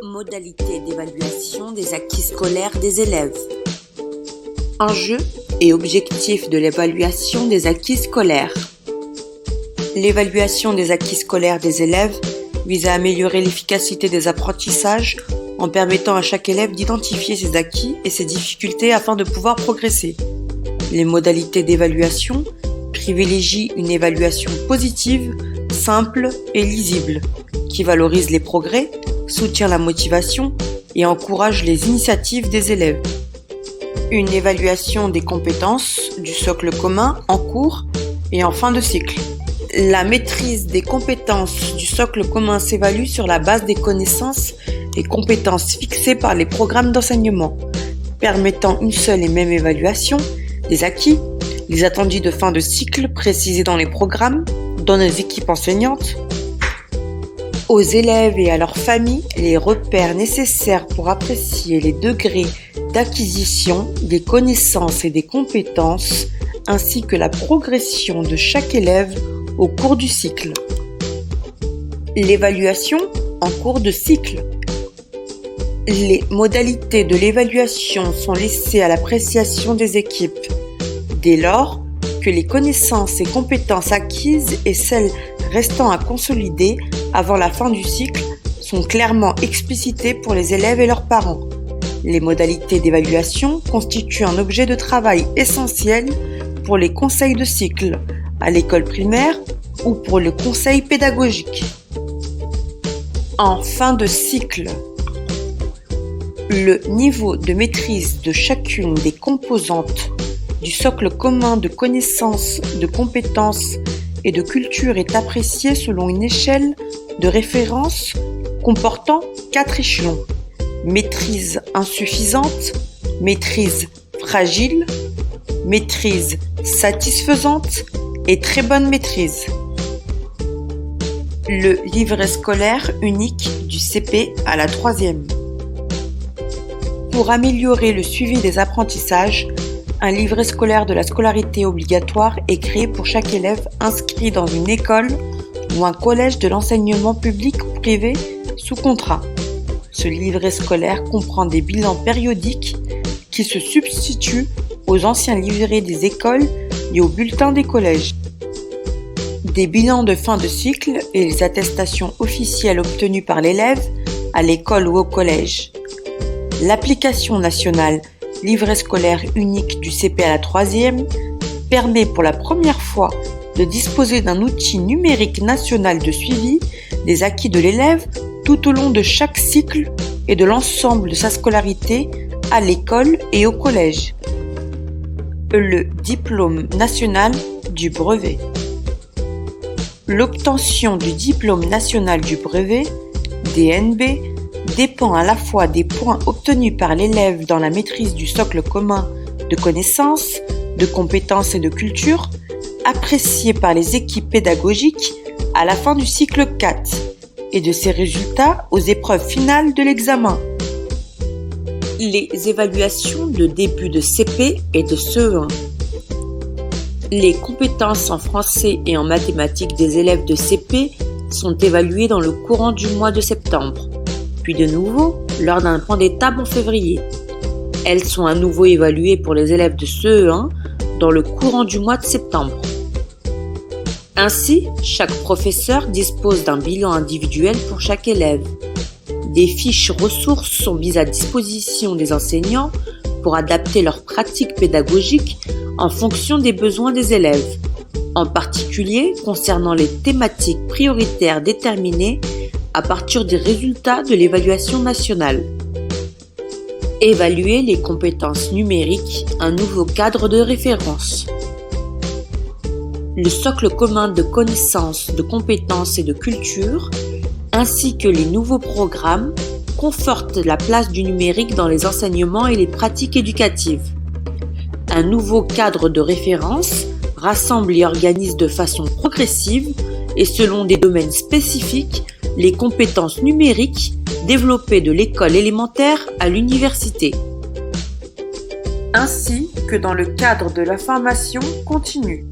Modalité d'évaluation des acquis scolaires des élèves. Enjeux et objectifs de l'évaluation des acquis scolaires. L'évaluation des acquis scolaires des élèves vise à améliorer l'efficacité des apprentissages en permettant à chaque élève d'identifier ses acquis et ses difficultés afin de pouvoir progresser. Les modalités d'évaluation privilégient une évaluation positive, simple et lisible, qui valorise les progrès, soutient la motivation et encourage les initiatives des élèves. Une évaluation des compétences du socle commun en cours et en fin de cycle. La maîtrise des compétences du socle commun s'évalue sur la base des connaissances et compétences fixées par les programmes d'enseignement, permettant une seule et même évaluation des acquis, les attendus de fin de cycle précisés dans les programmes, dans les équipes enseignantes, aux élèves et à leurs familles les repères nécessaires pour apprécier les degrés d'acquisition des connaissances et des compétences, ainsi que la progression de chaque élève au cours du cycle. L'évaluation en cours de cycle. Les modalités de l'évaluation sont laissées à l'appréciation des équipes, dès lors que les connaissances et compétences acquises et celles restant à consolider avant la fin du cycle sont clairement explicitées pour les élèves et leurs parents. Les modalités d'évaluation constituent un objet de travail essentiel pour les conseils de cycle, à l'école primaire ou pour le conseil pédagogique. En fin de cycle, le niveau de maîtrise de chacune des composantes du socle commun de connaissances, de compétences et de culture est apprécié selon une échelle de référence comportant 4 échelons. Maîtrise insuffisante, maîtrise fragile, maîtrise satisfaisante et très bonne maîtrise. Le livret scolaire unique du CP à la 3e. Pour améliorer le suivi des apprentissages, un livret scolaire de la scolarité obligatoire est créé pour chaque élève inscrit dans une école ou un collège de l'enseignement public ou privé sous contrat. Ce livret scolaire comprend des bilans périodiques qui se substituent aux anciens livrets des écoles et aux bulletins des collèges. Des bilans de fin de cycle et les attestations officielles obtenues par l'élève à l'école ou au collège. L'application nationale livret scolaire unique du CP à la 3e permet pour la première fois de disposer d'un outil numérique national de suivi des acquis de l'élève tout au long de chaque cycle et de l'ensemble de sa scolarité à l'école et au collège. Le diplôme national du brevet. L'obtention du diplôme national du brevet, DNB, dépend à la fois des points obtenus par l'élève dans la maîtrise du socle commun de connaissances, de compétences et de culture, appréciés par les équipes pédagogiques à la fin du cycle 4, et de ses résultats aux épreuves finales de l'examen. Les évaluations de début de CP et de CE1. Les compétences en français et en mathématiques des élèves de CP sont évaluées dans le courant du mois de septembre, puis de nouveau lors d'un point d'étape en février. Elles sont à nouveau évaluées pour les élèves de CE1 dans le courant du mois de septembre. Ainsi, chaque professeur dispose d'un bilan individuel pour chaque élève. Des fiches ressources sont mises à disposition des enseignants pour adapter leurs pratiques pédagogiques en fonction des besoins des élèves, en particulier concernant les thématiques prioritaires déterminées à partir des résultats de l'évaluation nationale. Évaluer les compétences numériques, un nouveau cadre de référence. Le socle commun de connaissances, de compétences et de culture, ainsi que les nouveaux programmes, confortent la place du numérique dans les enseignements et les pratiques éducatives. Un nouveau cadre de référence rassemble et organise de façon progressive et selon des domaines spécifiques les compétences numériques développées de l'école élémentaire à l'université, ainsi que dans le cadre de la formation continue.